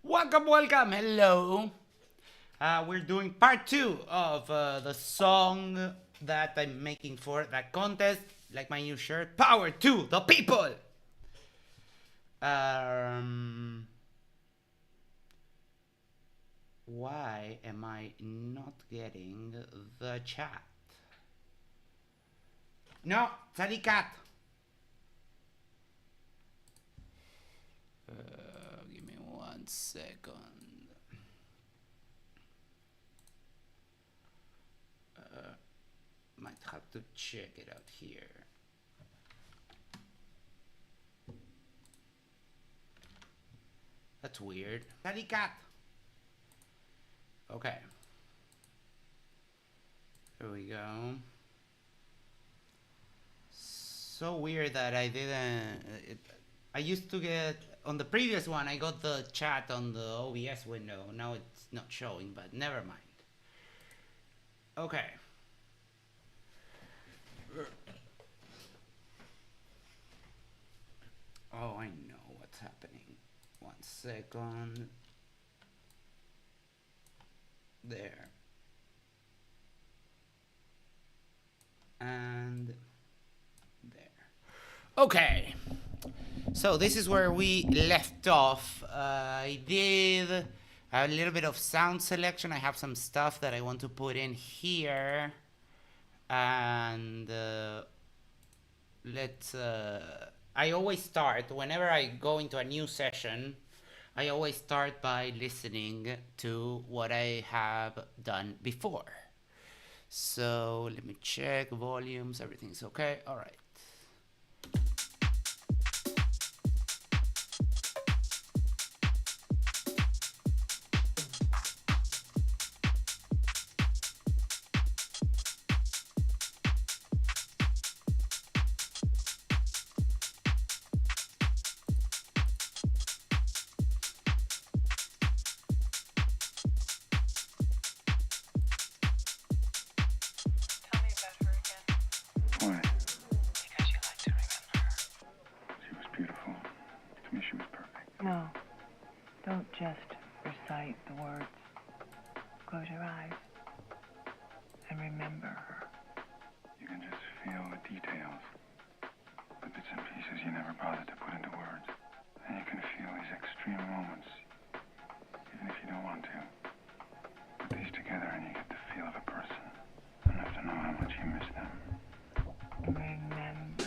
Welcome, hello. We're doing part two of the song that I'm making for that contest, like my new shirt. Power to the people! Um, why am I not getting the chat? No, Tarikat. Give me 1 second. Might have to check it out here. That's weird. Tarikat. Okay. Here we go. So weird that I didn't. I used to get on the previous one. I got the chat on the OBS window. Now it's not showing, but never mind. Okay. Oh, I know what's happening. 1 second. There. And there. Okay. So this is where we left off. I did a little bit of sound selection. I have some stuff that I want to put in here. And let's... I always start, whenever I go into a new session, I always start by listening to what I have done before. So let me check volumes, everything's okay. All right. Tell me about her again, Why? because you like to remember her. She was beautiful. To me, she was perfect. No, don't just recite the words. Close your eyes and remember her. You can just feel the details, the bits and pieces you never bothered to put into words. And you can feel these extreme moments, even if you don't want to. Put these together and you get the feel of a person. Enough to know how much you miss them. Remember. Remember.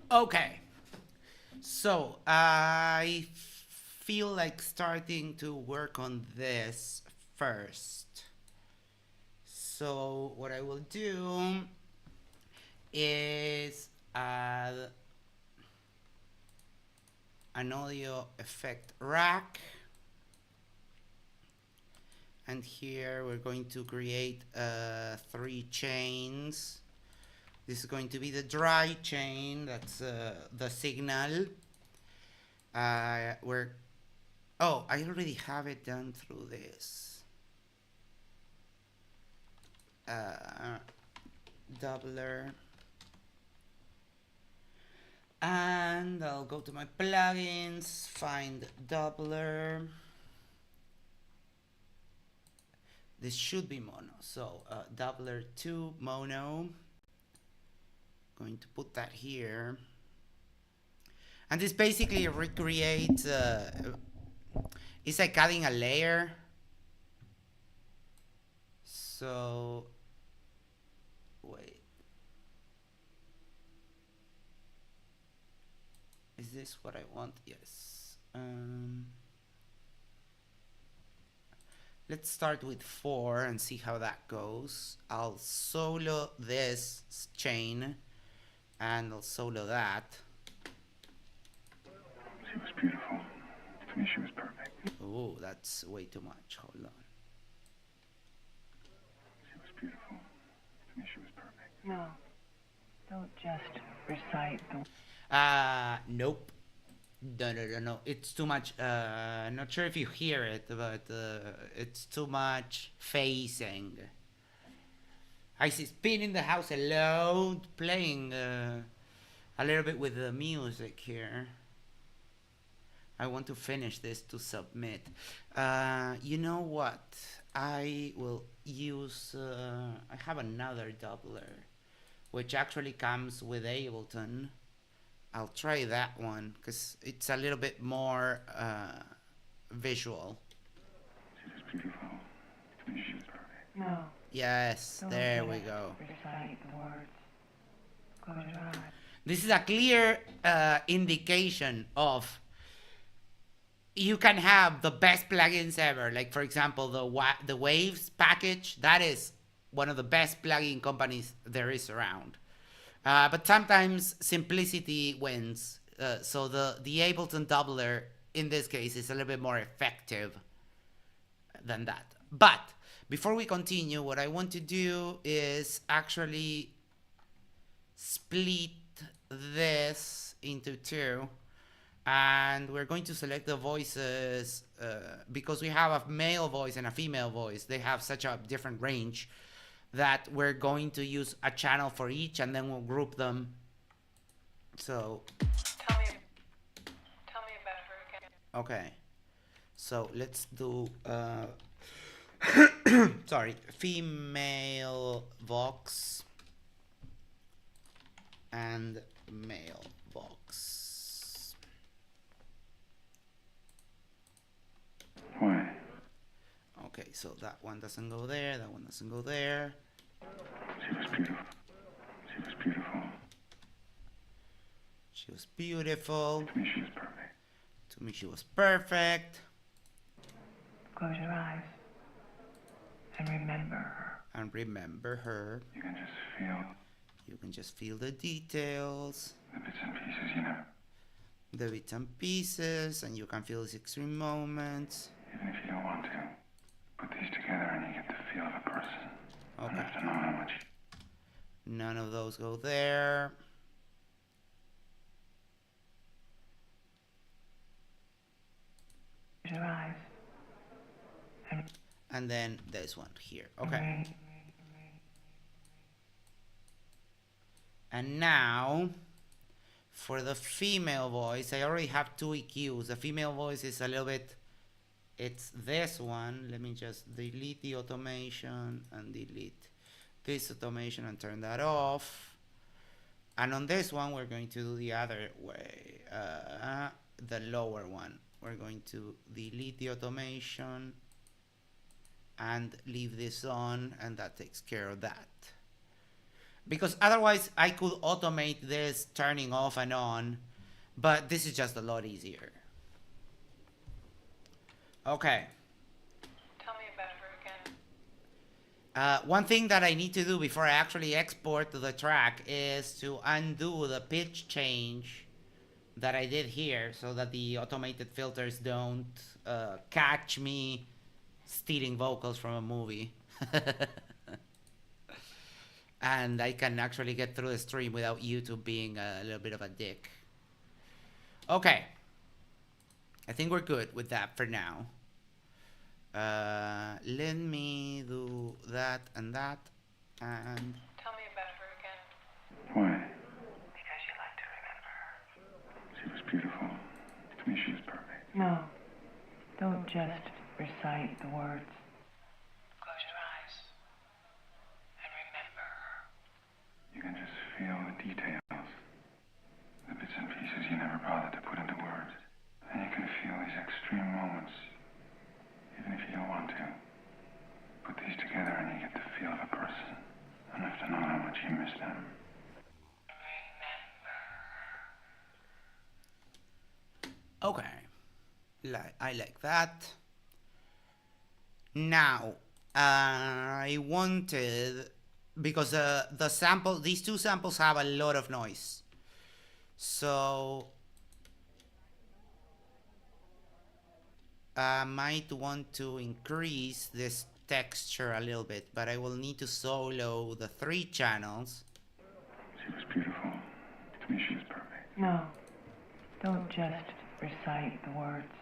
Okay. So I feel like starting to work on this first. So what I will do is add an audio effect rack. And here we're going to create 3 chains. This is going to be the dry chain. That's the signal. Oh, I already have it done through this. doubler. And I'll go to my plugins, find doubler. This should be mono. So doubler 2 mono. Going to put that here. And this basically recreates, it's like adding a layer. So, wait. Is this what I want? Yes. Let's start with 4 and see how that goes. I'll solo this chain and I'll solo that. She was beautiful. To me, she was perfect. Oh, that's way too much. Hold on. She was beautiful. To me, she was perfect. No, don't just recite the Nope. No. It's too much. Not sure if you hear it, but it's too much phasing. I see Spin in the house alone, playing a little bit with the music here. I want to finish this to submit. You know what? I will use, I have another doubler, which actually comes with Ableton. I'll try that one, because it's a little bit more visual. She was beautiful. To me, she was perfect. no. Yes, Don't there we just go. recite the words. Close your eyes. This is a clear indication of you can have the best plugins ever. Like, for example, the Waves package. That is one of the best plugin companies there is around. But sometimes simplicity wins. So the Ableton doubler, in this case, is a little bit more effective than that. But before we continue, what I want to do is actually split this into 2. And we're going to select the voices because we have a male voice and a female voice. They have such a different range that we're going to use a channel for each, and then we'll group them. So Tell me about her again. okay, so let's do sorry, female Vox and male Vox. Why? Okay, so that one doesn't go there, that one doesn't go there. She was beautiful. She was beautiful. She was beautiful. To me, she was perfect. To me, she was perfect. Close your eyes and remember her. And remember her. You can just feel You can just feel the details, the bits and pieces, you know. the bits and pieces, and you can feel these extreme moments. Even if you don't want to. Put these together and you get the feel of a person. You don't Okay, have to know how much. none of those go there. Close your eyes And then this one here. Okay. And now, for the female voice, I already have 2 EQs. The female voice is a little bit, it's this one. Let me just delete the automation and delete this automation and turn that off. And on this one, we're going to do the other way, the lower one. We're going to delete the automation and leave this on, and that takes care of that. Because otherwise I could automate this turning off and on, but this is just a lot easier. Okay. Tell me about her again. One thing that I need to do before I actually export the track is to undo the pitch change that I did here so that the automated filters don't catch me stealing vocals from a movie. And I can actually get through the stream without YouTube being a little bit of a dick. Okay. I think we're good with that for now. Let me do that and that. And Tell me about her again. Why? Because you like to remember her. She was beautiful. To me, she was perfect. No. Don't just recite the words. Close your eyes and remember her. You can just feel the details, the bits and pieces you never bothered to put into words. And you can feel these extreme moments, even if you don't want to. Put these together and you get the feel of a person, enough to know how much you miss them. okay, I like that. Now, I wanted, because the sample, these two samples have a lot of noise. So I might want to increase this texture a little bit, but I will need to solo the 3 channels. She was beautiful. To me, she was perfect. No. Don't just recite the words.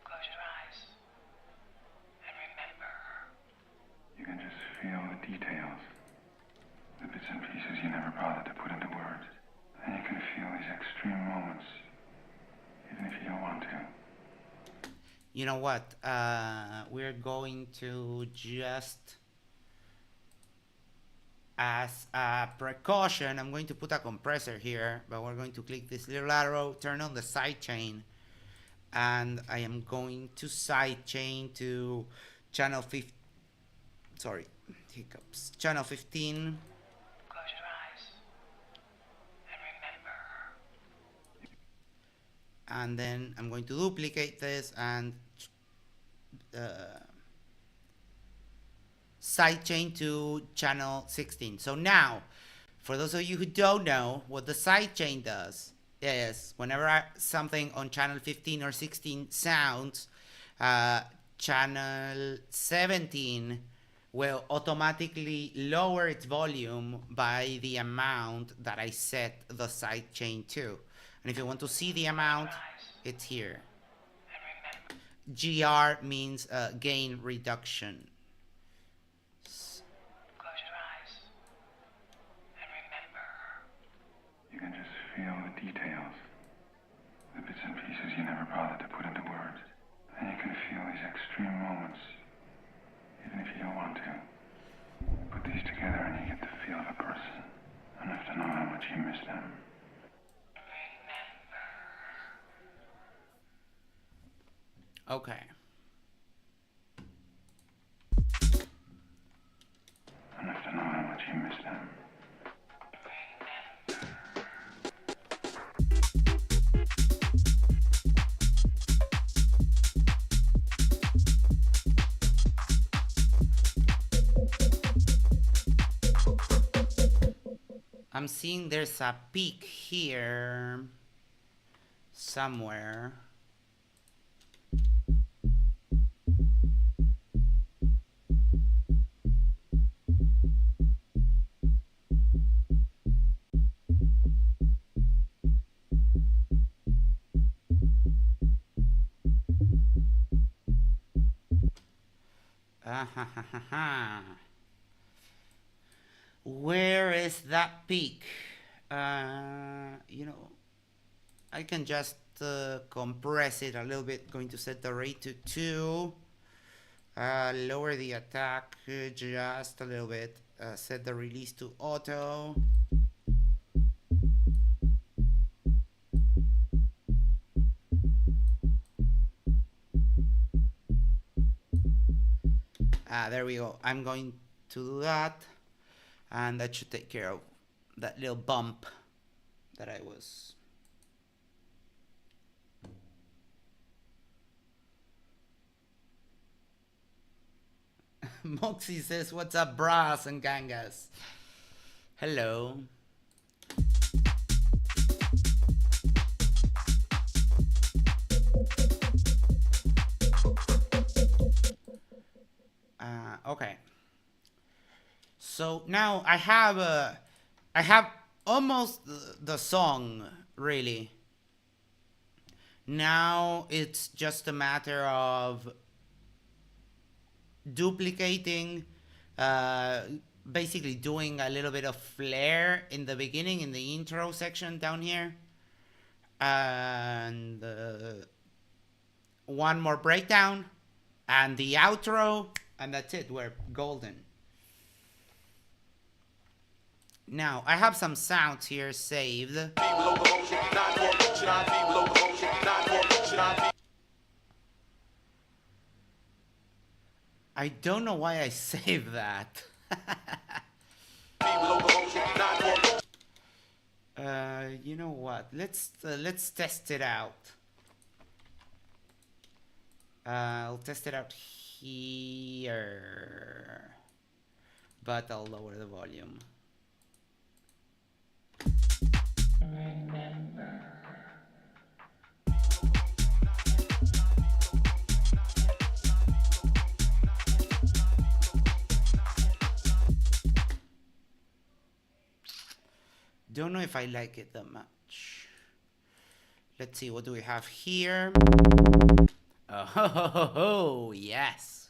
Close your eyes and remember her. You can just feel the details, the bits and pieces you never bothered to put into words. And you can feel these extreme moments, even if you don't want to. You know what? We're going to just, as a precaution, I'm going to put a compressor here, but we're going to click this little arrow, turn on the sidechain, and I am going to sidechain to channel 15. Sorry, hiccups. Channel 15. Close your eyes and remember her. And then I'm going to duplicate this and sidechain to channel 16. So now, for those of you who don't know, what the sidechain does is whenever something on channel 15 or 16 sounds, channel 17 will automatically lower its volume by the amount that I set the sidechain to. And if you want to see the amount, it's here. GR means gain reduction. Close your eyes and remember her. You can just feel the details, the bits and pieces you never bothered to put into words. And you can feel these extreme moments, even if you don't want to. Put these together and you get the feel of a person, enough to know how much you miss them. Okay. Enough to know how much you miss them. I'm seeing there's a peak here somewhere. Where is that peak? You know, I can just compress it a little bit. Going to set the rate to 2. Lower the attack just a little bit. Set the release to auto. There we go. I'm going to do that. And that should take care of that little bump that I was. Moxie says, what's up, bras and gangas? Hello. Okay. So now I have almost the song, really. Now it's just a matter of duplicating, basically doing a little bit of flair in the beginning, in the intro section down here. And one more breakdown and the outro, and that's it. We're golden. Now, I have some sounds here saved. I don't know why I saved that. You know what? Let's test it out. I'll test it out here, but I'll lower the volume. Remember. Don't know if I like it that much. Let's see, what do we have here? Oh, yes.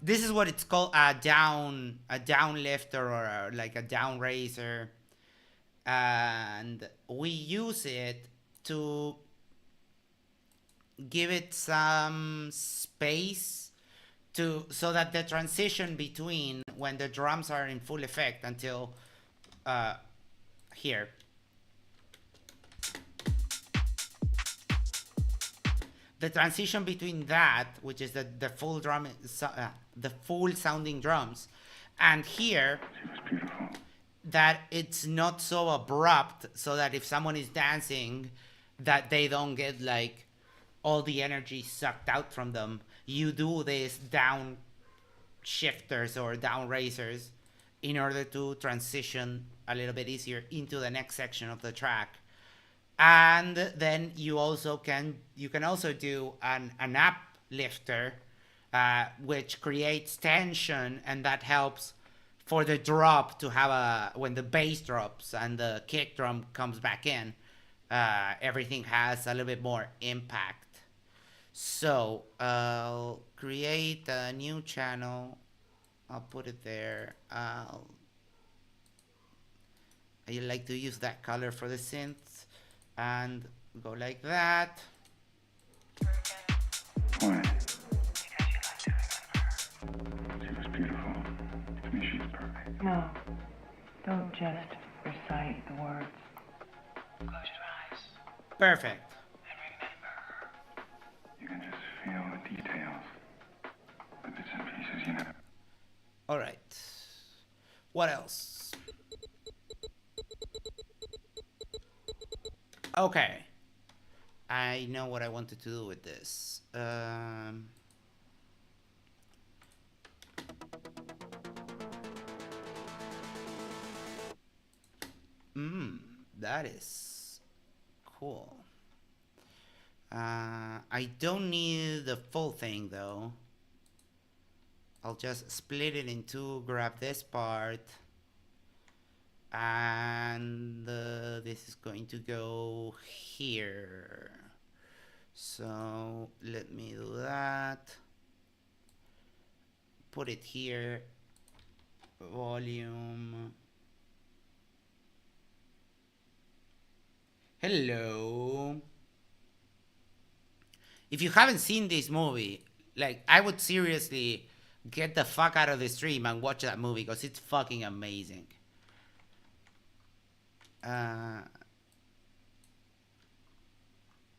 This is what it's called, a down lifter, or like a down raiser. And we use it to give it some space so that the transition between when the drums are in full effect until here. The transition between that, which is the full drum, the full sounding drums, and here, She was beautiful. that it's not so abrupt, so that if someone is dancing, that they don't get like all the energy sucked out from them. You do this down shifters or down raisers in order to transition a little bit easier into the next section of the track. And then you can also do an uplifter, which creates tension, and that helps for the drop to have when the bass drops and the kick drum comes back in, everything has a little bit more impact. So I'll create a new channel. I'll put it there. I like to use that color for the synths, and go like that. Why? Because you like to remember. She was beautiful. To me, she's perfect. No, don't just recite the words. Close your eyes Perfect. and remember her. You can just feel the details. The bits and pieces, you know. All right. What else? Okay. I know what I wanted to do with this. That is cool. I don't need the full thing though. I'll just split it in two, grab this part, and this is going to go here. So let me do that. Put it here. Volume. Hello. If you haven't seen this movie, like, I would seriously get the fuck out of the stream and watch that movie, because it's fucking amazing.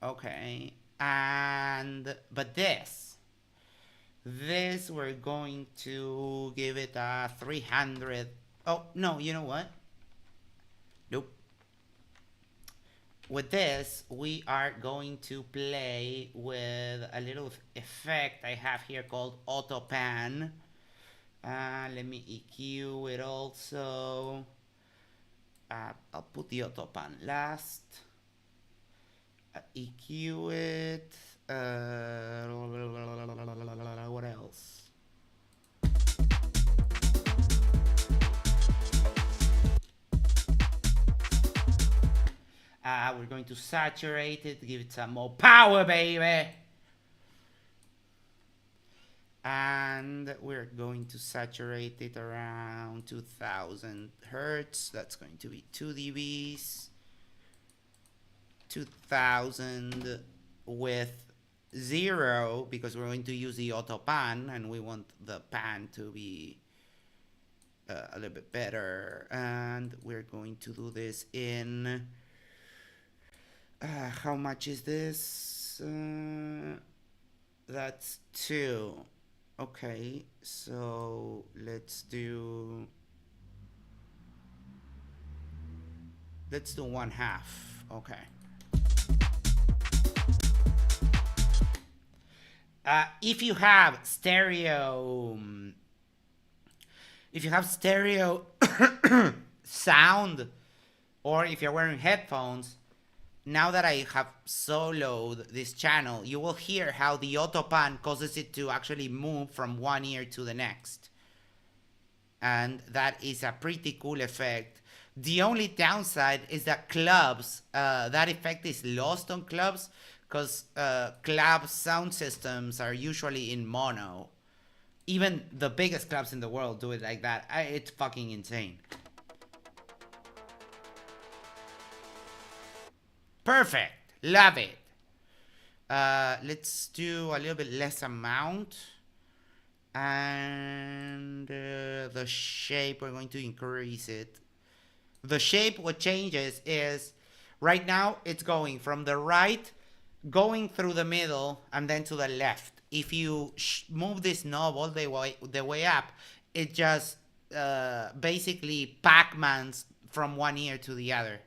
Okay. But this we're going to give it a 300. Oh, no, you know what? Nope. With this, we are going to play with a little effect I have here called Auto Pan. Let me EQ it also. I'll put the Auto Pan last. EQ it. What else? We're going to saturate it, give it some more power, baby. And we're going to saturate it around 2000 hertz. That's going to be 2 dBs. 2000 with 0 because we're going to use the auto pan and we want the pan to be a little bit better. And we're going to do this in how much is this? That's 2. Okay, so let's do 1/2. Okay. If you have stereo sound, or if you're wearing headphones, now that I have soloed this channel, you will hear how the autopan causes it to actually move from one ear to the next. And that is a pretty cool effect. The only downside is that clubs, that effect is lost on clubs because club sound systems are usually in mono. Even the biggest clubs in the world do it like that. It's fucking insane. Perfect. Love it. Let's do a little bit less amount. And the shape, we're going to increase it. The shape, what changes is, right now it's going from the right, going through the middle, and then to the left. If you move this knob all the way up, it just basically Pac-Mans from one ear to the other.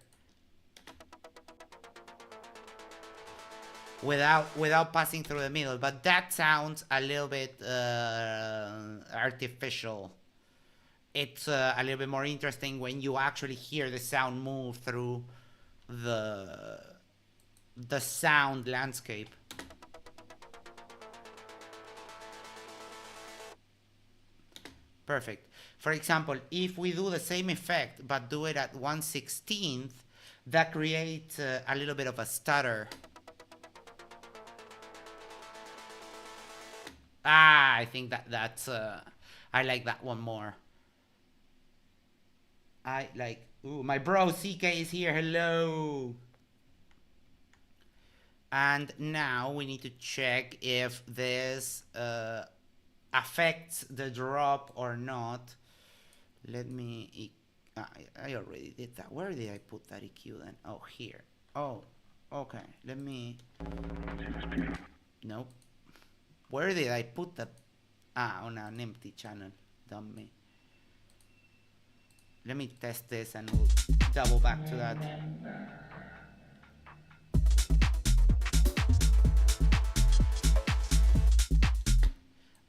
Without passing through the middle, but that sounds a little bit artificial. It's a little bit more interesting when you actually hear the sound move through the sound landscape. Perfect. For example, if we do the same effect but do it at 1/16, that creates a little bit of a stutter. I think that's I like that one more. I like, ooh, my bro CK is here, hello. And now we need to check if this affects the drop or not. Let me, I already did that. Where did I put that EQ then? Oh, here. Oh, okay, let me, nope. Where did I put that? On an empty channel. Dumb me. Let me test this and we'll double back to that.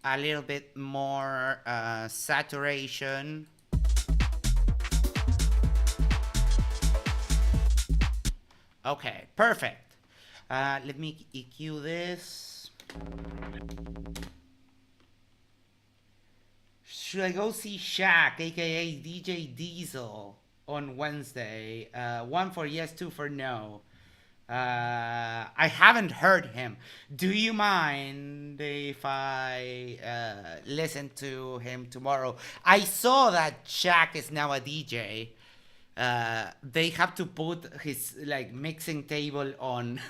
A little bit more saturation. Okay, perfect. Let me EQ this. Should I go see Shaq, aka DJ Diesel, on Wednesday? 1 for yes, 2 for no. I haven't heard him. Do you mind if I listen to him tomorrow? I saw that Shaq is now a DJ. They have to put his like mixing table on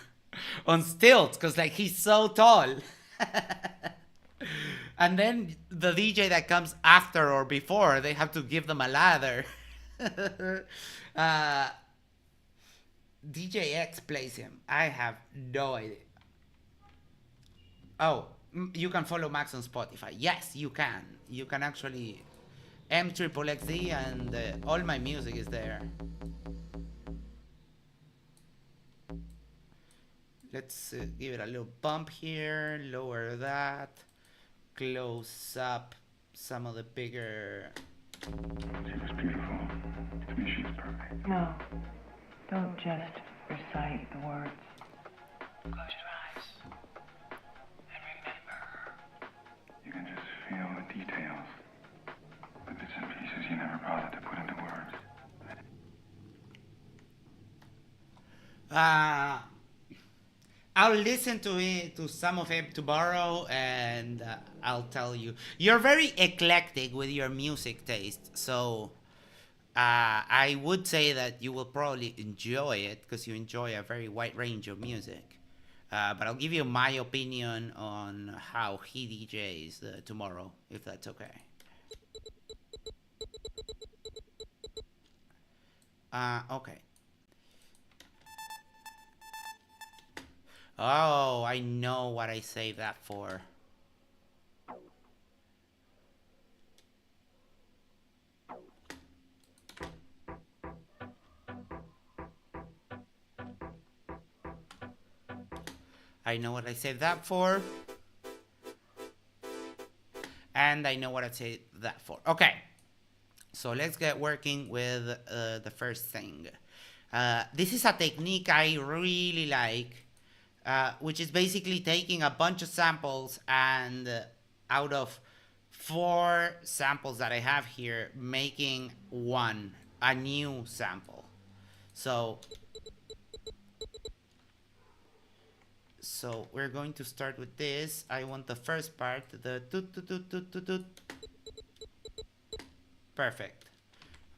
stilts because like he's so tall. And then the DJ that comes after or before, they have to give them a ladder. DJ X plays him. I have no idea. Oh, you can follow Max on Spotify. Yes, you can. You can actually MXXD and all my music is there. Let's give it a little bump here. Lower that. Close up some of the bigger. She was beautiful. To me, she's perfect. No, don't just recite the words. Close your eyes and remember. You can just feel the details, the bits and pieces you never bothered to put into words. I'll listen to it, to some of it tomorrow, and I'll tell you. You're very eclectic with your music taste, so I would say that you will probably enjoy it because you enjoy a very wide range of music. But I'll give you my opinion on how he DJs tomorrow, if that's okay. Okay. Oh, I know what I saved that for. I know what I saved that for. And I know what I saved that for. Okay. So let's get working with the first thing. This is a technique I really like, which is basically taking a bunch of samples and out of 4 samples that I have here, making a new sample. So we're going to start with this. I want the first part, the toot toot toot toot toot toot. Perfect.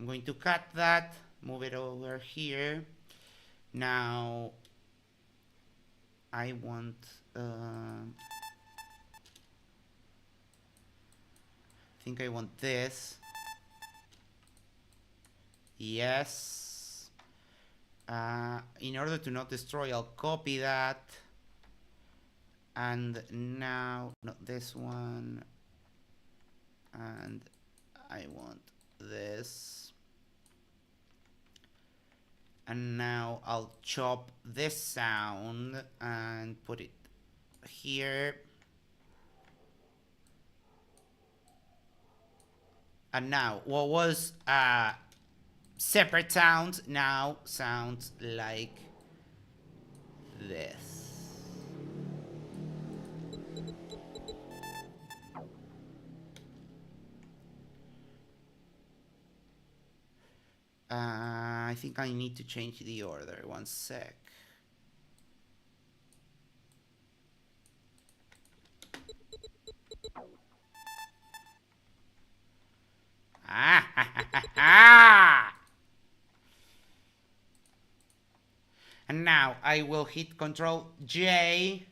I'm going to cut that, move it over here. Now I want I think I want this. Yes. In order to not destroy, I'll copy that. And now, not this one. And I want this. And now I'll chop this sound and put it here. And now, what was separate sounds now sounds like this. I think I need to change the order. One sec. And now I will hit Control J.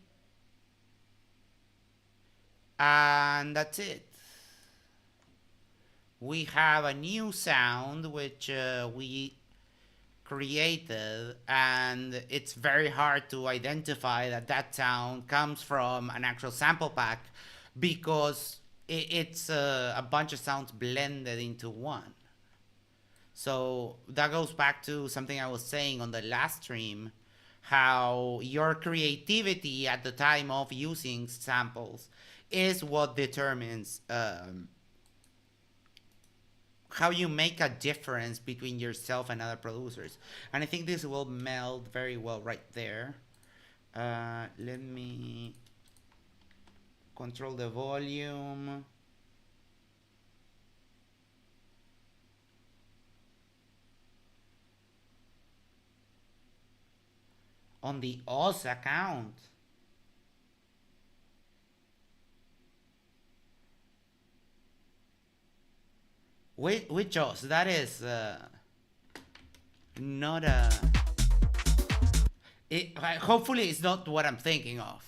And that's it. We have a new sound which we created, and it's very hard to identify that sound comes from an actual sample pack because it's a bunch of sounds blended into one. So that goes back to something I was saying on the last stream, how your creativity at the time of using samples is what determines how you make a difference between yourself and other producers. And I think this will meld very well right there. Let me control the volume. On the Oz account. Which Oz? That is not a... hopefully it's not what I'm thinking of.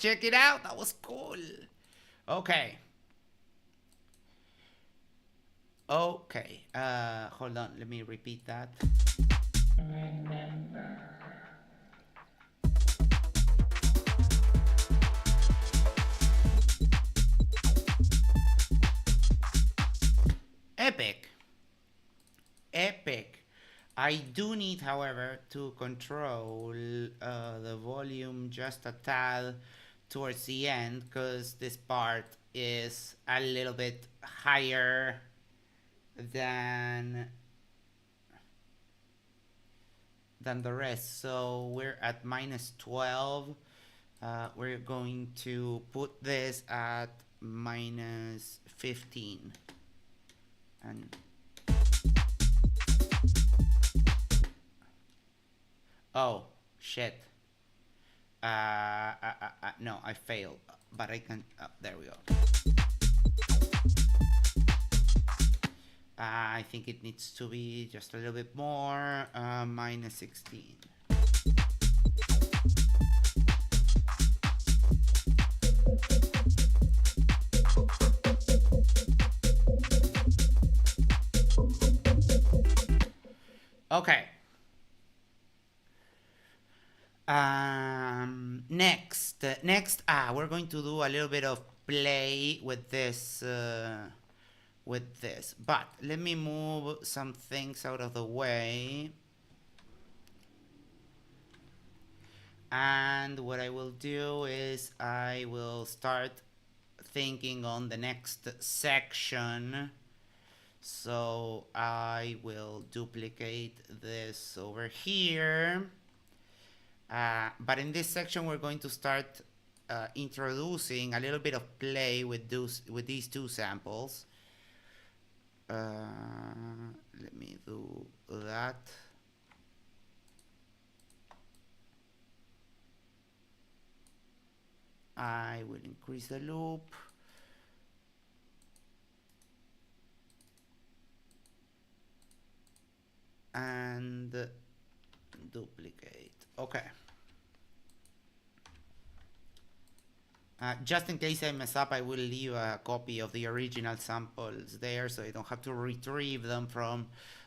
Check it out. That was cool. Okay. Okay. Hold on. Let me repeat that. Remember. Epic. Epic. I do need, however, to control the volume just a tad towards the end because this part is a little bit higher than the rest. So we're at -12. We're going to put this at -15. And Oh, shit. No, I failed. But I can... Oh, there we go. I think it needs to be just a little bit more. Minus 16. Okay. Next, we're going to do a little bit of play with this, but let me move some things out of the way. And what I will do is I will start thinking on the next section. So I will duplicate this over here. But in this section, we're going to start introducing a little bit of play with these two samples. Let me do that. I will increase the loop. And duplicate. Okay. Just in case I mess up, I will leave a copy of the original samples there so I don't have to retrieve them from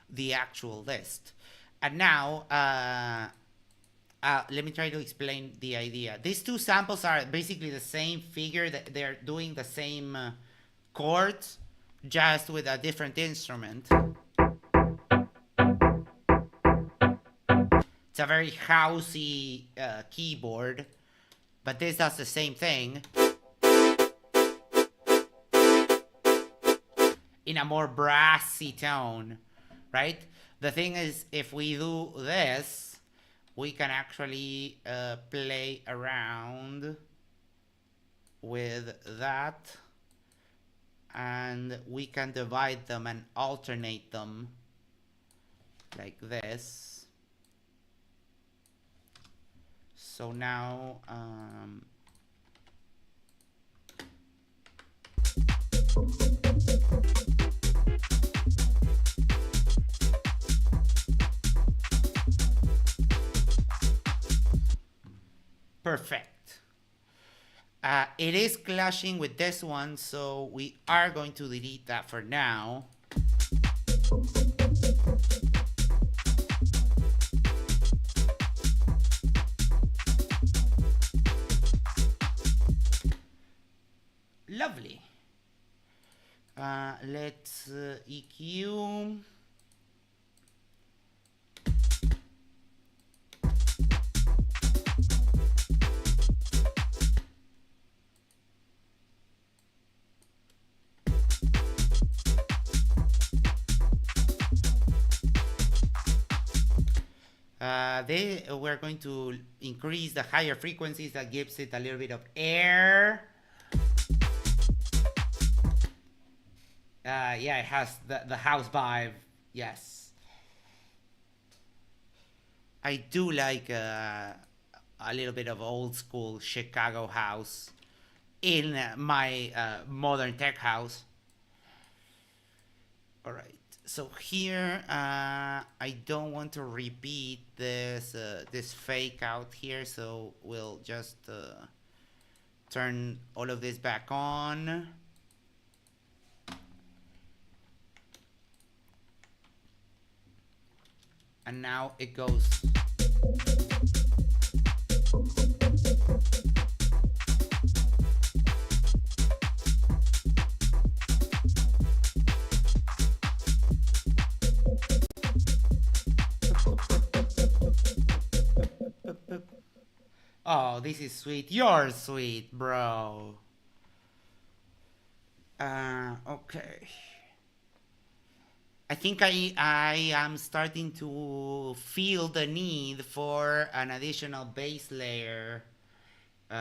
the actual list. And now, let me try to explain the idea. These two samples are basically the same figure, that they're doing the same chords, just with a different instrument. It's a very housey keyboard, but this does the same thing in a more brassy tone, right? The thing is, if we do this, we can actually play around with that, and we can divide them and alternate them like this. So now, perfect. It is clashing with this one, so we are going to delete that for now. Lovely. Let's EQ. We're going to increase the higher frequencies. That gives it a little bit of air. Yeah, it has the house vibe. Yes. I do like a little bit of old school Chicago house in my modern tech house. All right. So here, I don't want to repeat this fake out here, so we'll just turn all of this back on. And now it goes. Oh, this is sweet. You're sweet, bro. Okay. I think I am starting to feel the need for an additional bass layer. CK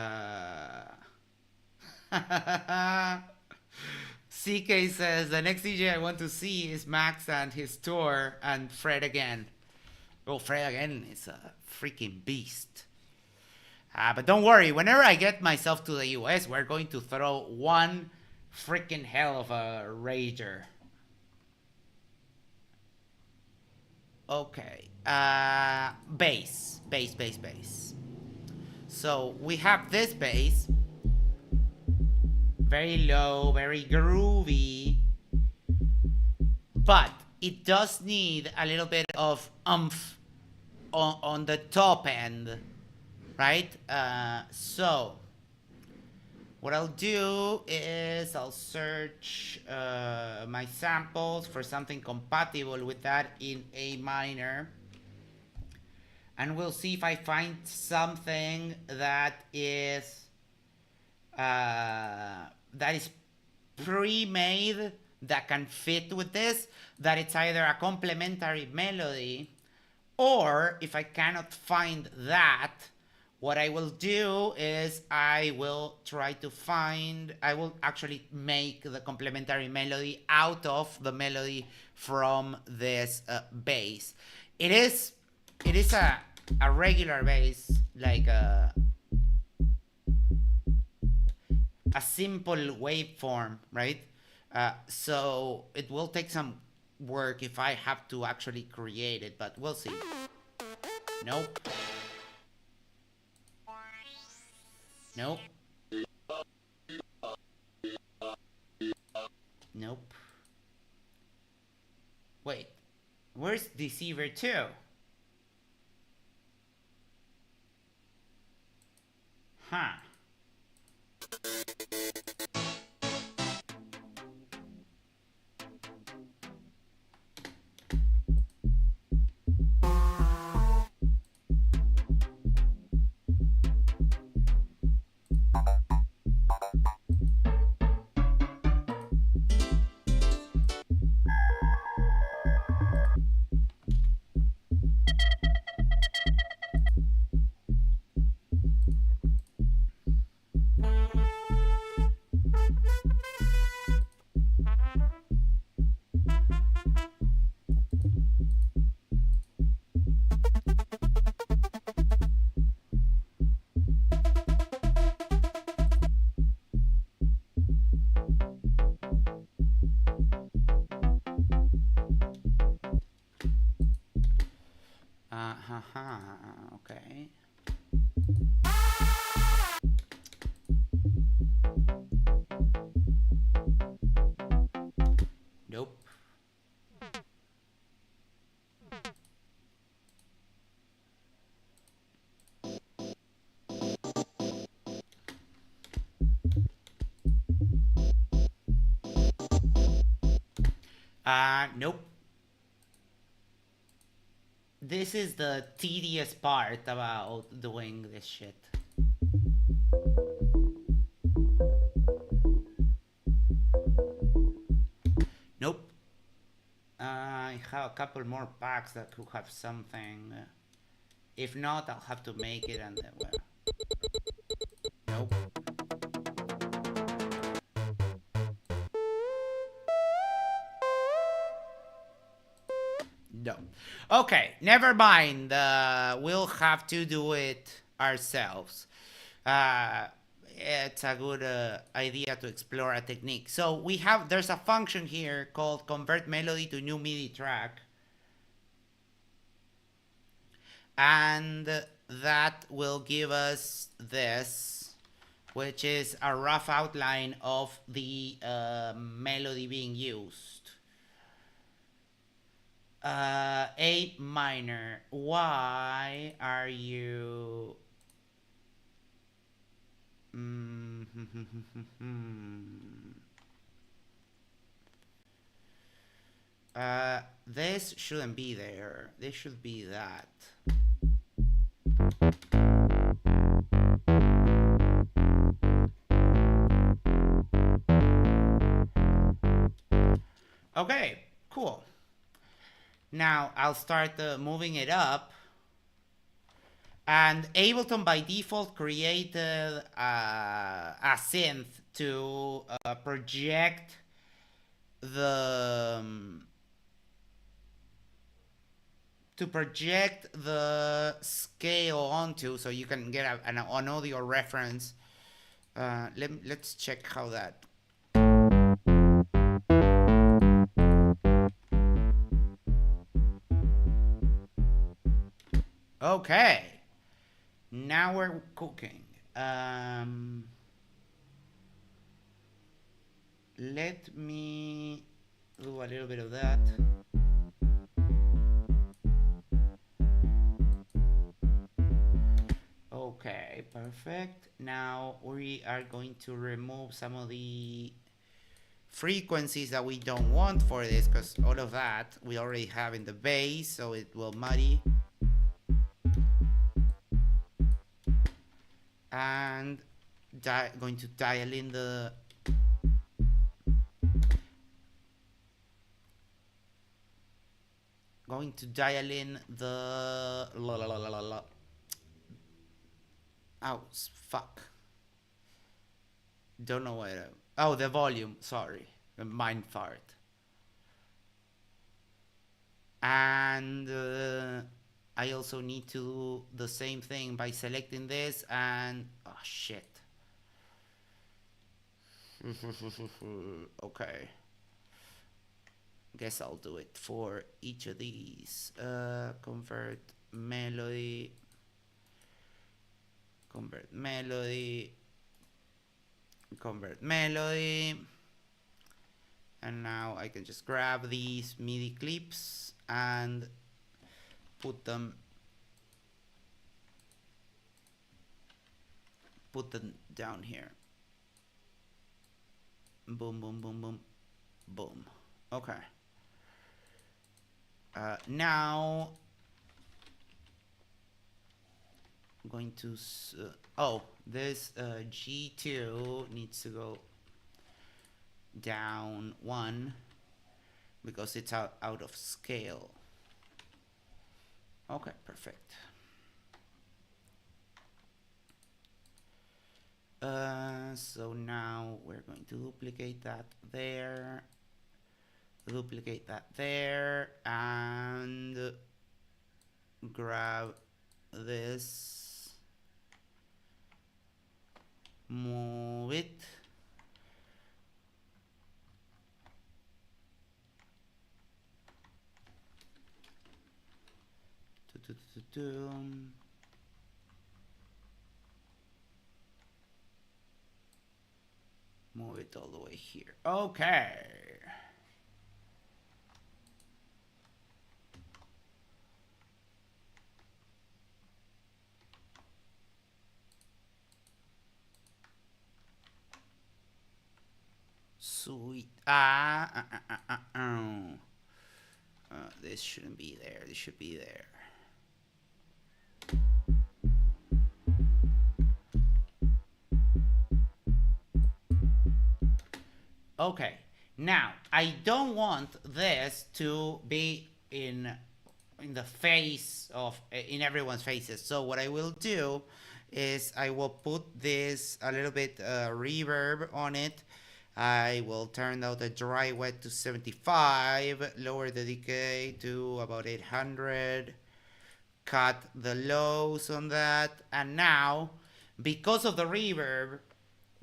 says, the next DJ I want to see is Max and his tour and Fred again. Oh, Fred again is a freaking beast. But don't worry, whenever I get myself to the US, we're going to throw one freaking hell of a rager. Okay. Bass. Bass. So we have this bass. Very low, very groovy. But it does need a little bit of oomph on the top end, right? So what I'll do is I'll search my samples for something compatible with that in A minor. And we'll see if I find something that is pre-made that can fit with this, that it's either a complementary melody, or if I cannot find that, what I will do is I will actually make the complementary melody out of the melody from this bass. It is a regular bass, like a simple waveform, right? So it will take some work if I have to actually create it, but we'll see. Nope. Nope. Nope. Wait, where's Deceiver 2? Huh. Okay. Nope. Nope. This is the tedious part about doing this shit. Nope. I have a couple more packs that could have something. If not, I'll have to make it and then, well. Nope. No. Okay, never mind. We'll have to do it ourselves. It's a good idea to explore a technique. So there's a function here called convert melody to new MIDI track. And that will give us this, which is a rough outline of the melody being used. A minor. Why are you... this shouldn't be there. This should be that. Okay, cool. Now I'll start moving it up. And Ableton by default created a synth to project the to project the scale onto so you can get an audio reference. Let's check how that. Okay, now we're cooking. Let me do a little bit of that. Okay, perfect. Now we are going to remove some of the frequencies that we don't want for this, because all of that we already have in the base, so it will muddy. And going to dial in the oh fuck, don't know where. Oh, the volume, sorry, mind fart. And I also need to do the same thing by selecting this and oh shit. Okay, guess I'll do it for each of these. Convert melody, convert melody, and now I can just grab these MIDI clips and put them down here. Boom, boom, boom, boom, boom. Okay. Now I'm going to this G2 needs to go down 1 because it's out of scale. Okay, perfect. So now we're going to duplicate that there, and grab this, move it, move it all the way here. Okay. Sweet. This shouldn't be there. This should be there. Okay, now I don't want this to be in the face of in everyone's faces. So what I will do is I will put this a little bit reverb on it. I will turn down the dry wet to 75, lower the decay to about 800, cut the lows on that, and now because of the reverb,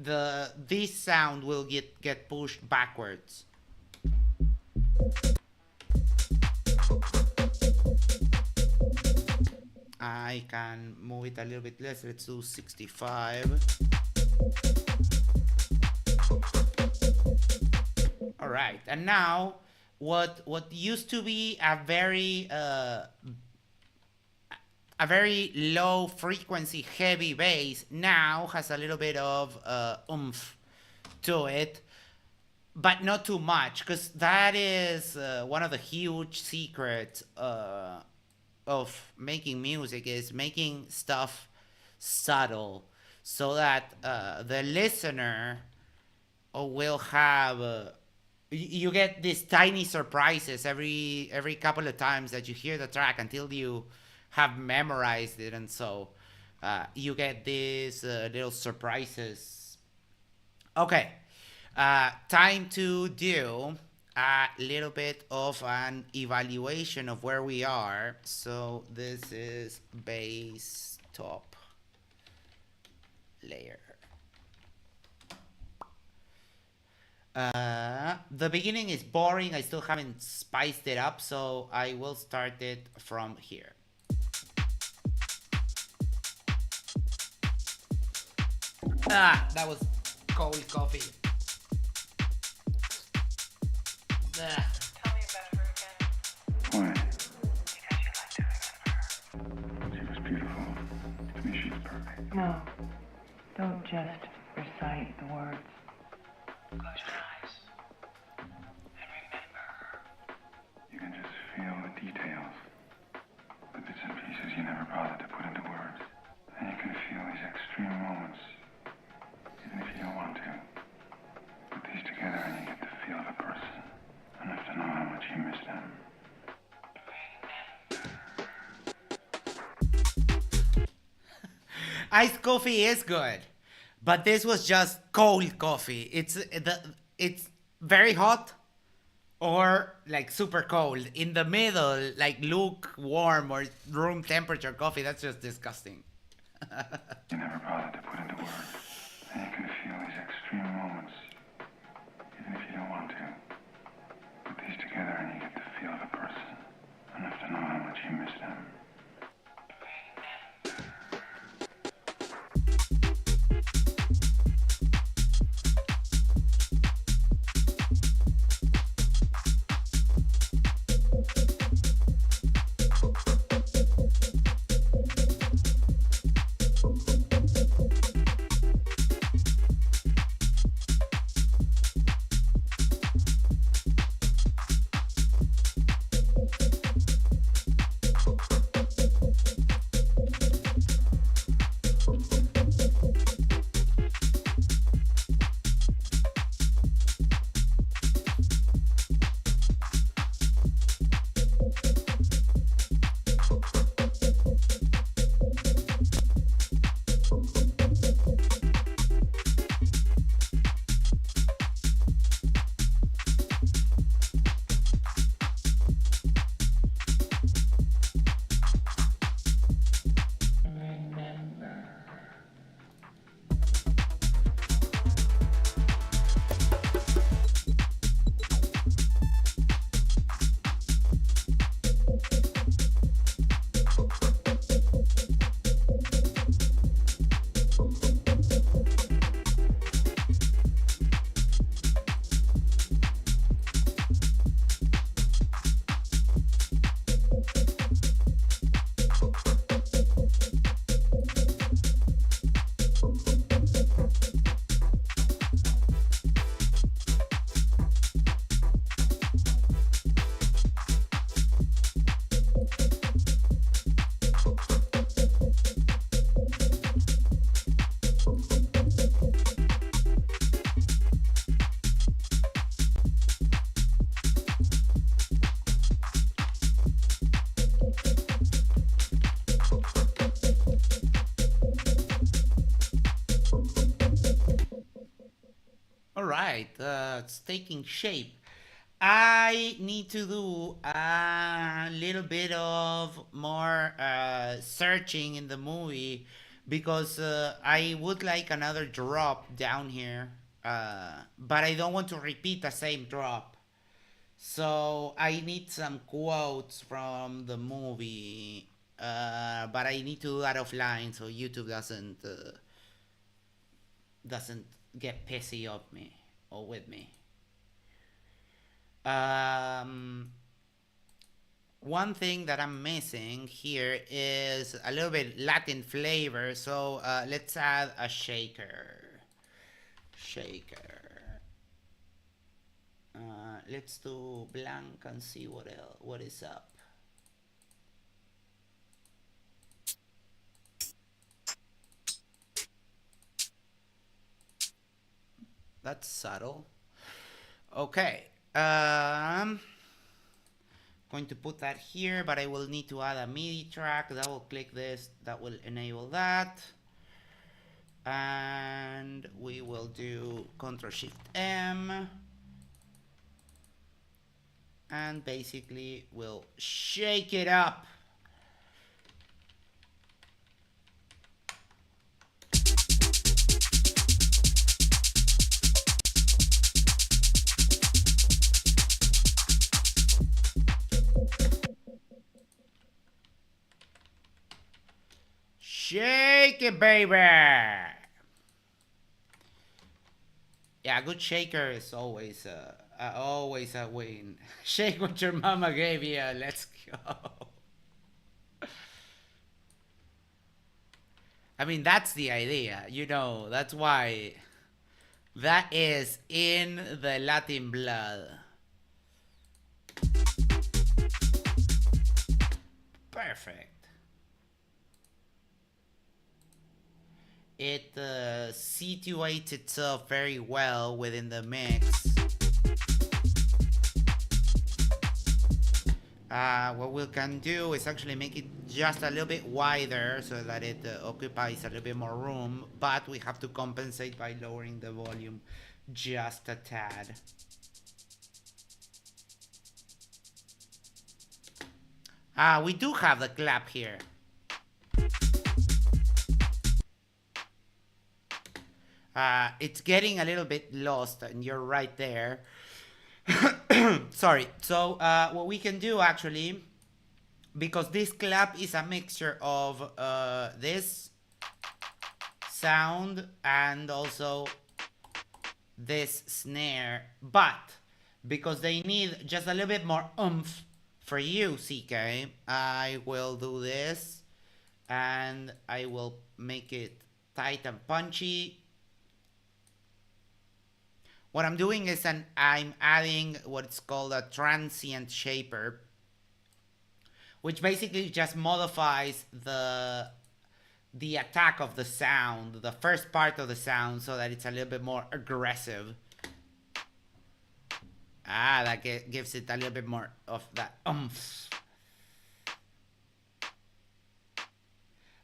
this sound will get pushed backwards. I can move it a little bit less. Let's do 65. All right, and now what used to be a very low frequency heavy bass now has a little bit of oomph to it, but not too much, because that is one of the huge secrets of making music, is making stuff subtle so that the listener will have you get these tiny surprises every couple of times that you hear the track until you have memorized it, and so you get these little surprises. Okay, time to do a little bit of an evaluation of where we are. So this is base top layer. The beginning is boring. I still haven't spiced it up, so I will start it from here. That was cold coffee. Tell me about her again. Why? Because you'd like to remember her. She was beautiful. To me, she's perfect. No. Don't just recite the words. Close your eyes. And remember her. You can just feel the details. The bits and pieces you never bothered to put into words. And you can feel these extreme moments, even if you don't want to. Put these together and you get the feel of a person. Enough to know how much you miss them. Iced coffee is good, but this was just cold coffee. It's very hot or like super cold. In the middle, like lukewarm or room temperature coffee. That's just disgusting. You never bothered to put into words. And you can feel these extreme moments, even if you don't want to. Put these together and you get the feel of a person. Enough to know how much you miss them. All right, it's taking shape. I need to do a little bit of more searching in the movie because I would like another drop down here, but I don't want to repeat the same drop. So I need some quotes from the movie, but I need to do that offline so YouTube doesn't get pissy of me or with me. One thing that I'm missing here is a little bit Latin flavor, so let's add a shaker. Let's do blank and see what is up. That's subtle. Okay. Going to put that here, but I will need to add a MIDI track. Double click this. That will enable that. And we will do Ctrl Shift M. And basically we'll shake it up. Shake it, baby. Yeah, a good shaker is always a win. Shake what your mama gave you. Let's go. I mean, that's the idea. You know, that's why that is in the Latin blood. Perfect. It situates itself very well within the mix. What we can do is actually make it just a little bit wider so that it occupies a little bit more room, but we have to compensate by lowering the volume just a tad. We do have the clap here. It's getting a little bit lost, and you're right there. Sorry. So what we can do actually, because this clap is a mixture of this sound and also this snare, but because they need just a little bit more oomph for you, CK, I will do this and I will make it tight and punchy. What I'm doing is I'm adding what's called a transient shaper, which basically just modifies the attack of the sound, the first part of the sound, so that it's a little bit more aggressive. That gives it a little bit more of that oomph.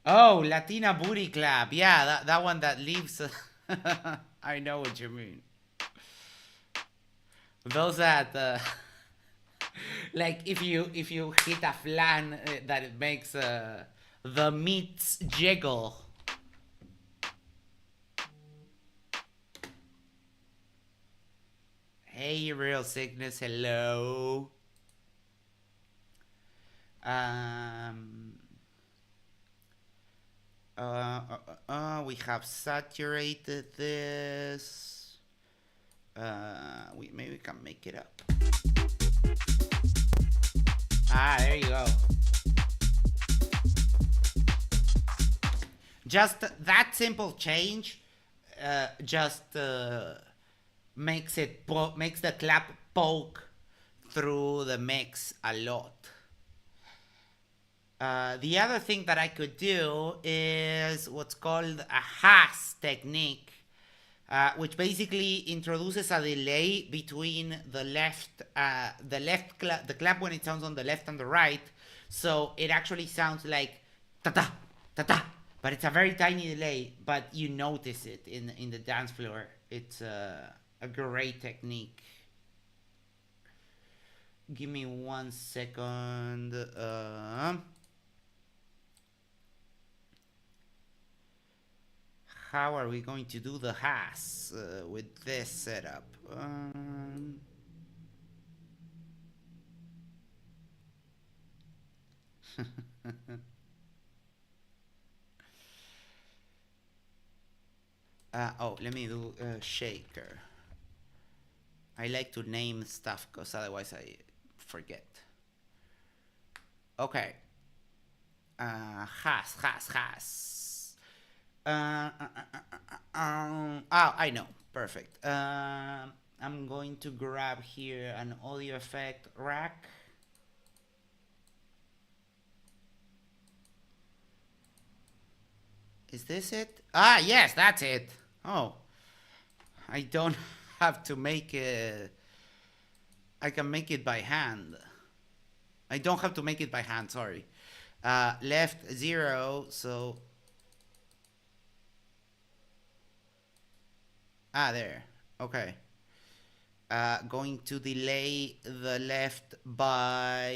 Oh, Latina booty clap. Yeah, that one that leaves. I know what you mean. Those that like if you hit a flan that it makes the meats jiggle. Hey, Real Sickness, hello. We have saturated this. Maybe we can make it up. There you go. Just that simple change just makes the clap poke through the mix a lot. The other thing that I could do is what's called a Haas technique, which basically introduces a delay between the clap when it sounds on the left and the right, so it actually sounds like ta-ta, ta-ta, but it's a very tiny delay, but you notice it in the dance floor. It's a great technique. Give me 1 second. How are we going to do the Haas with this setup? Let me do shaker. I like to name stuff because otherwise I forget. Okay. Haas. I know. Perfect. I'm going to grab here an audio effect rack. Is this it? Yes, that's it. Oh, I don't have to make it. I can make it by hand. I don't have to make it by hand, sorry. Left 0, so... there. Okay. going to delay the left by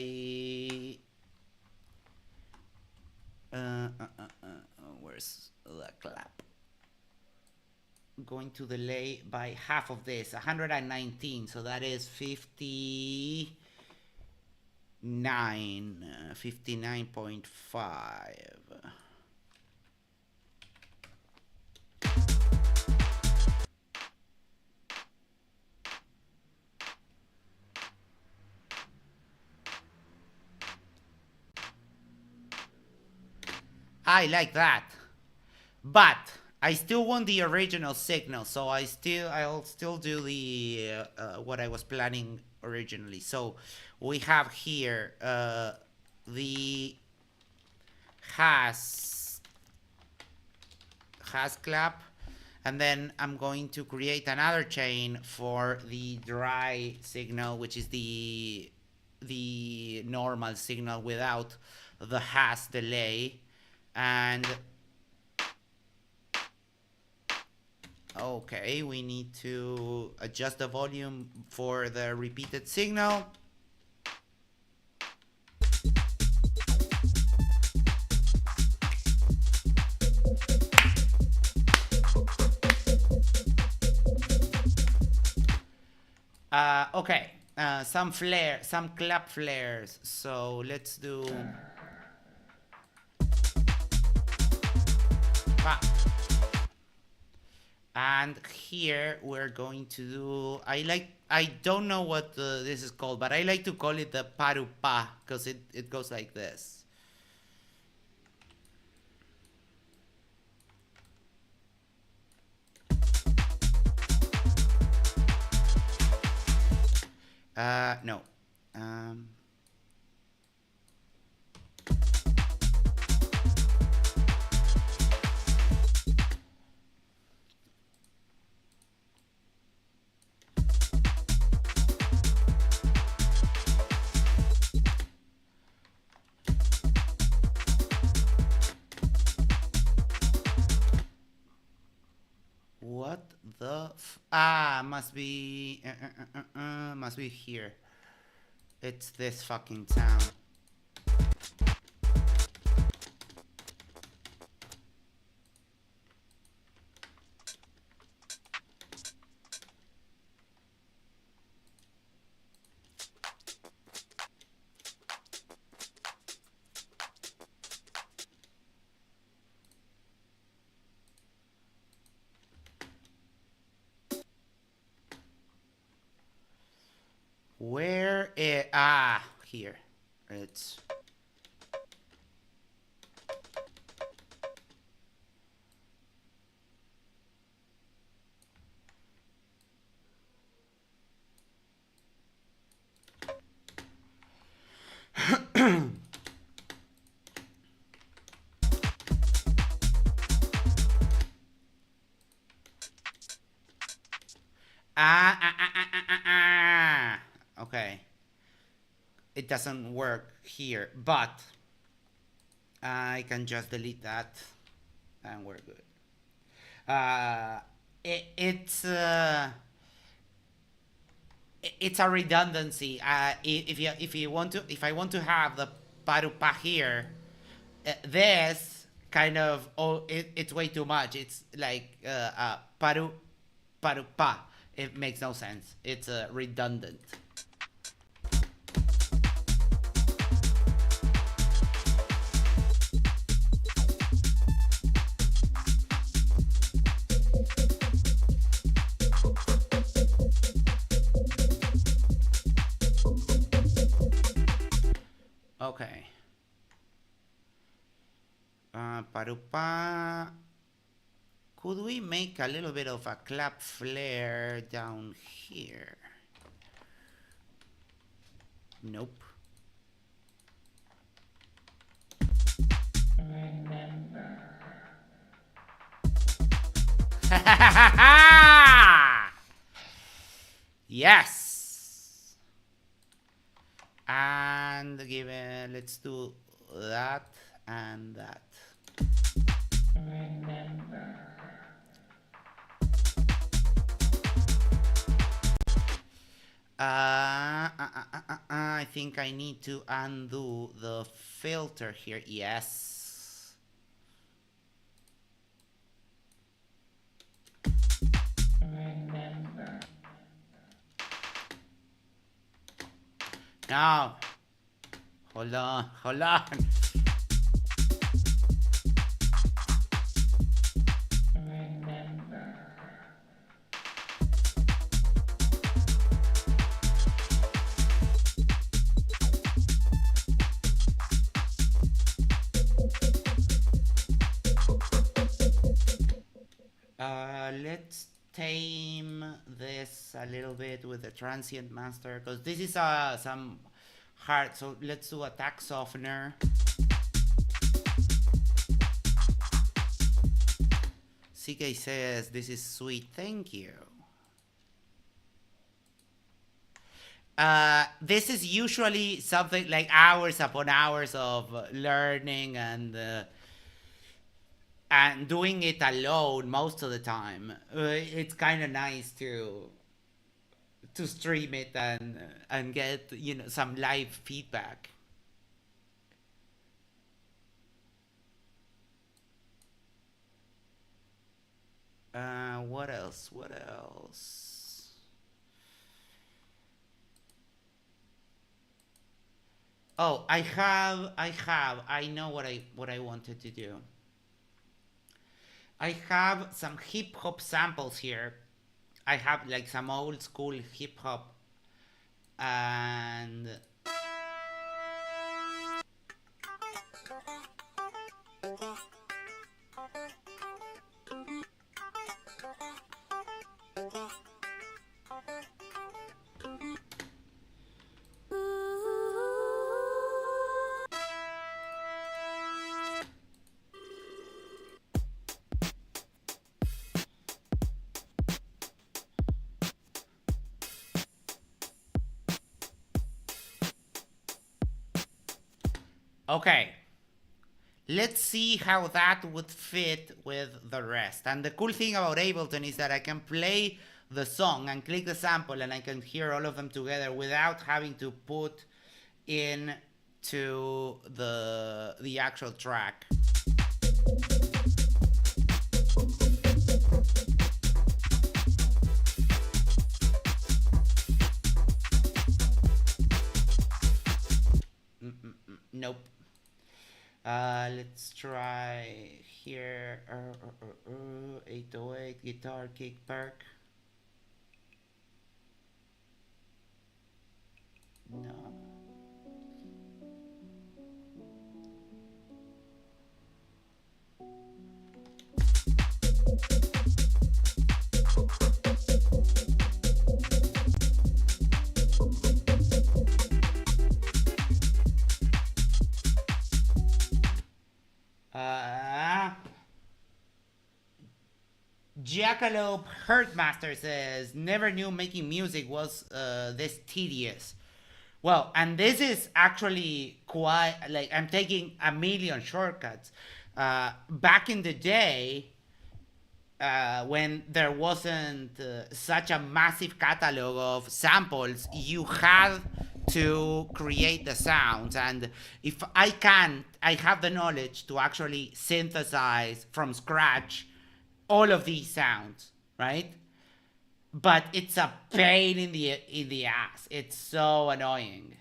where's the clap? Going to delay by half of this, 119, so that is 59, 59.5. I like that, but I still want the original signal, so I'll still do the what I was planning originally. So we have here the has clap, and then I'm going to create another chain for the dry signal, which is the normal signal without the has delay. And okay, we need to adjust the volume for the repeated signal. Okay, some clap flares. So let's do. And here we're going to do, I don't know what this is called, but I like to call it the paru pa, because it goes like this. No. What the must be here. It's this fucking sound. Where is here. It's okay. It doesn't work here, but I can just delete that and we're good. It's a redundancy. If I want to have the parupa here, this kind of it's way too much. It's like parupa. It makes no sense. It's redundant. Okay. Parupa. Could we make a little bit of a clap flare down here? Nope. Yes. And let's do that and that. I think I need to undo the filter here. Yes. Remember. No. Hold on. Hold on. Remember. Let's tame this a little bit with the transient master, because this is some hard. So let's do attack softener. CK says this is sweet. Thank you. This is usually something like hours upon hours of learning and doing it alone most of the time. It's kind of nice to stream it and get, you know, some live feedback. What else? What else? Oh, I know what I wanted to do. I have some hip hop samples here. I have like some old school hip hop and okay. Let's see how that would fit with the rest. And the cool thing about Ableton is that I can play the song and click the sample and I can hear all of them together without having to put in to the actual track. Nope. Let's try here. 808 guitar kick perk. No. Jackalope Hurtmaster says, never knew making music was this tedious. Well, and this is actually quite, like, I'm taking a million shortcuts. Back in the day, when there wasn't such a massive catalog of samples, you had to create the sounds. And if I have the knowledge to actually synthesize from scratch all of these sounds, right? But it's a pain in the ass. It's so annoying.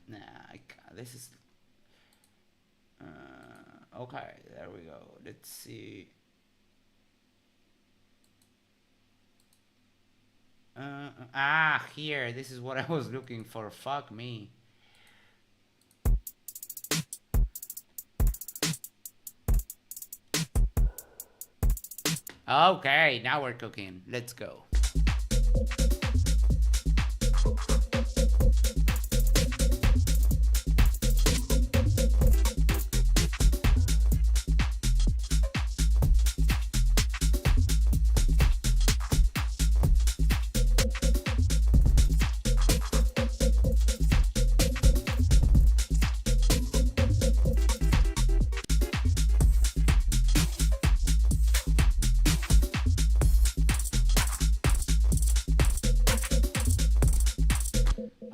Nah, this is okay. There we go. Let's see. Here. This is what I was looking for. Fuck me. Okay, now we're cooking. Let's go.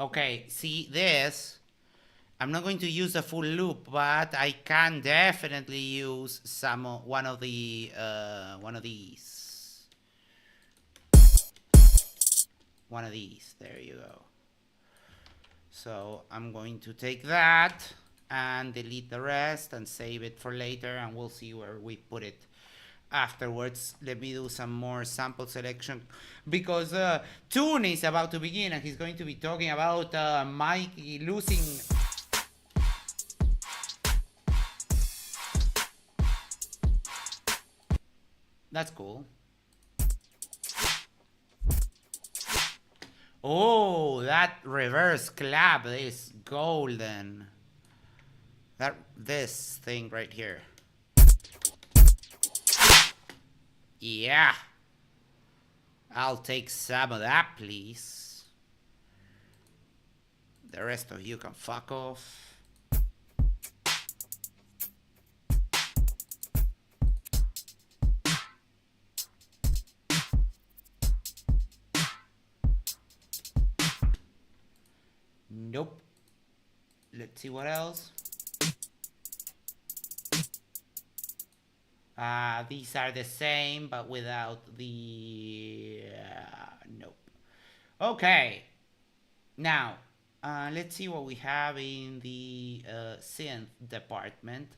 Okay, see this? I'm not going to use the full loop, but I can definitely use one of these. One of these. There you go. So I'm going to take that and delete the rest and save it for later, and we'll see where we put it afterwards. Let me do some more sample selection because Toon is about to begin and he's going to be talking about Mikey losing. That's cool. Oh, that reverse clap is golden. This thing right here. Yeah. I'll take some of that, please. The rest of you can fuck off. Nope. Let's see what else. These are the same, but without the... nope. Okay. Now, let's see what we have in the synth department.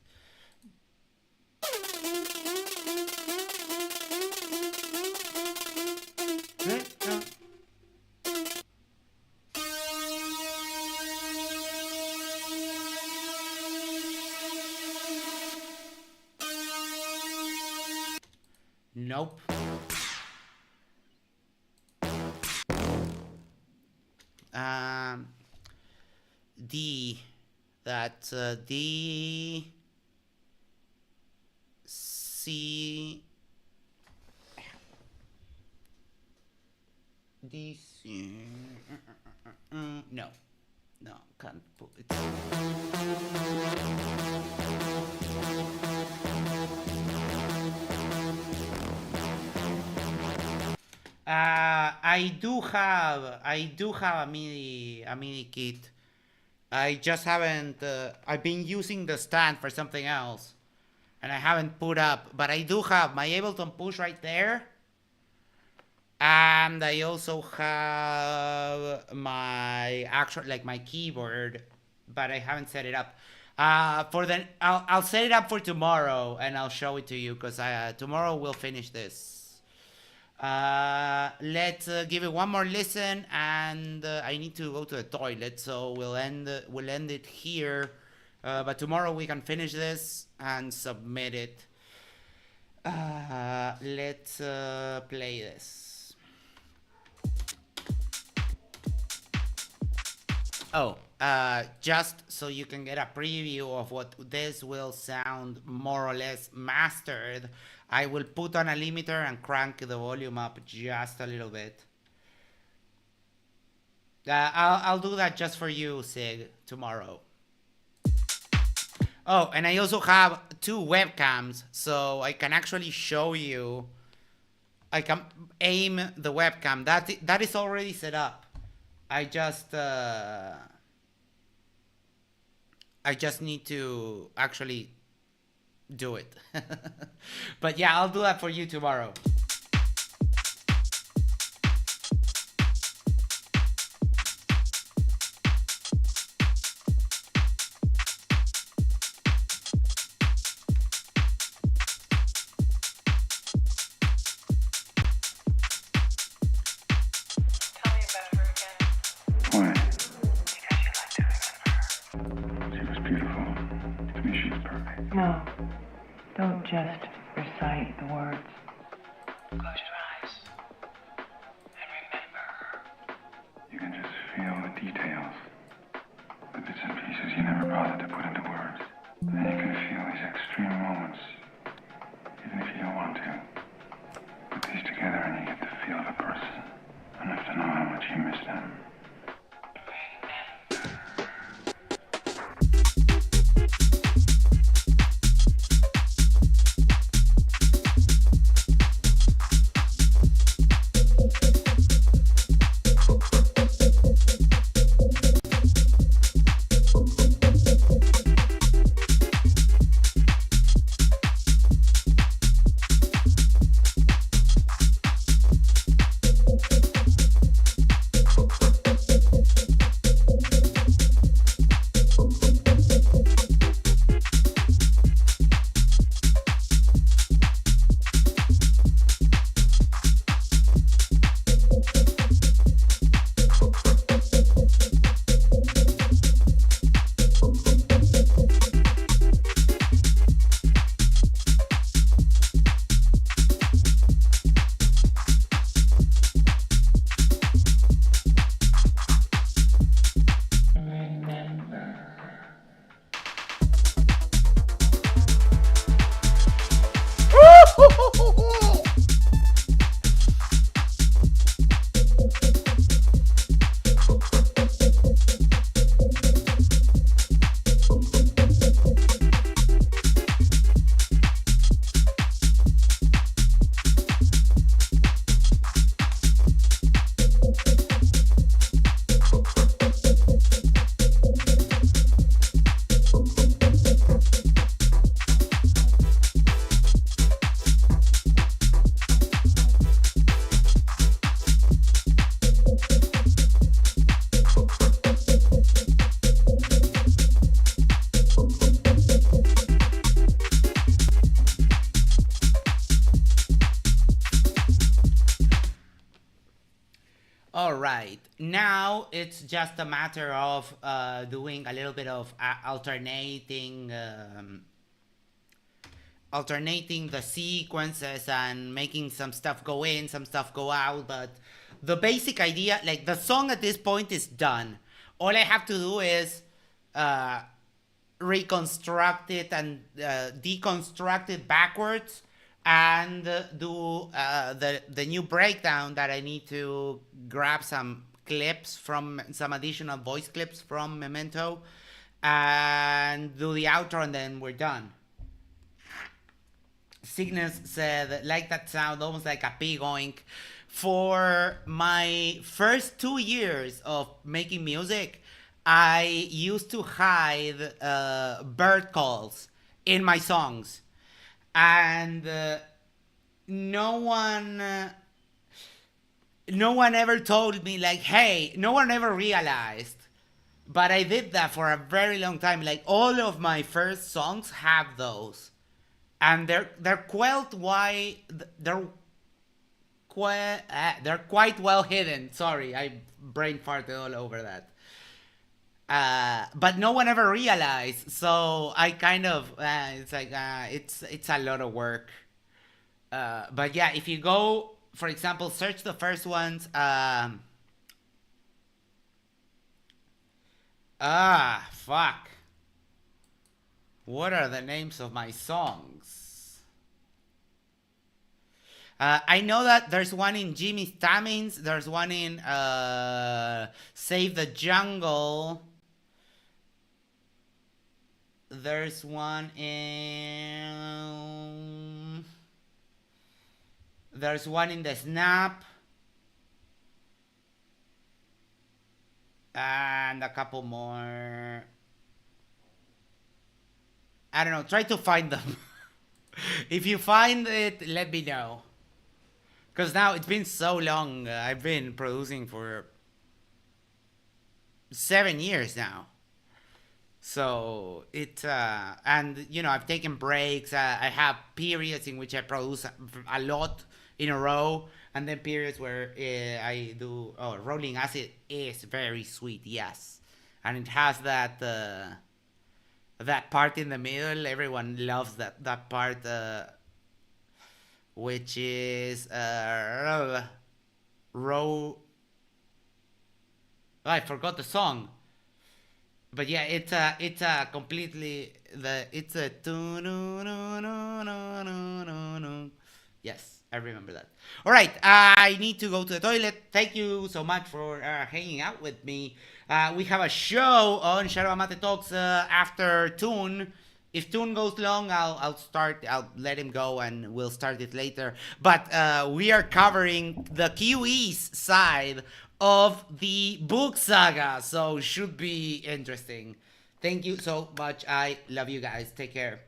Nope. D. That's D. C. D. C. No. No, can't put it. I do have a MIDI kit. I just haven't. I've been using the stand for something else, and I haven't put up. But I do have my Ableton Push right there, and I also have my actual my keyboard, but I haven't set it up. I'll set it up for tomorrow, and I'll show it to you because tomorrow we'll finish this. Let's give it one more listen, and I need to go to the toilet, so we'll end it here. But tomorrow we can finish this and submit it. Let's play this. Oh, just so you can get a preview of what this will sound more or less mastered, I will put on a limiter and crank the volume up just a little bit. I'll do that just for you, Sig, tomorrow. Oh, and I also have 2 webcams, so I can actually show you. I can aim the webcam. That is already set up. I just need to actually do it. But yeah, I'll do that for you tomorrow. No, don't just recite the words. Close your eyes and remember her. You can just feel the details, the bits and pieces you never bothered to put into words. And you can feel these extreme moments, even if you don't want to. Put these together and you get the feel of a person, enough to know how much you miss them. now it's just a matter of doing a little bit of alternating the sequences and making some stuff go in, some stuff go out. But the basic idea, like the song at this point, is done. All I have to do is reconstruct it and deconstruct it backwards and do the new breakdown that I need to grab some clips from some additional voice clips from Memento and do the outro, and then we're done. Cygnus said, like that sound, almost like a pig oink. For my first 2 years of making music, I used to hide bird calls in my songs. And no one ever told me, like, hey, no one ever realized. But I did that for a very long time. Like, all of my first songs have those. And they're quite well hidden. Sorry, I brain farted all over that. But no one ever realized, so I kind of it's like it's a lot of work. But yeah, if you go, for example, search the first ones. Fuck. What are the names of my songs? I know that there's one in Jimmy Stammings. There's one in Save the Jungle. There's one in... There's one in The Snap. And a couple more. I don't know. Try to find them. If you find it, let me know. Because now it's been so long. I've been producing for 7 years now. So it and you know, I've taken breaks. I have periods in which I produce a lot in a row, and then periods where I do. Oh, Rolling Acid is very sweet, yes, and it has that that part in the middle. Everyone loves that part, which is row. Oh, I forgot the song. But yeah, it's a completely it's a yes, I remember that. All right, I need to go to the toilet. Thank you so much for hanging out with me. We have a show on Shadow Amate Talks after Tune. If Tune goes long, I'll let him go and we'll start it later. But we are covering the QE's side of the book saga, so should be interesting. Thank you so much. I love you guys. Take care.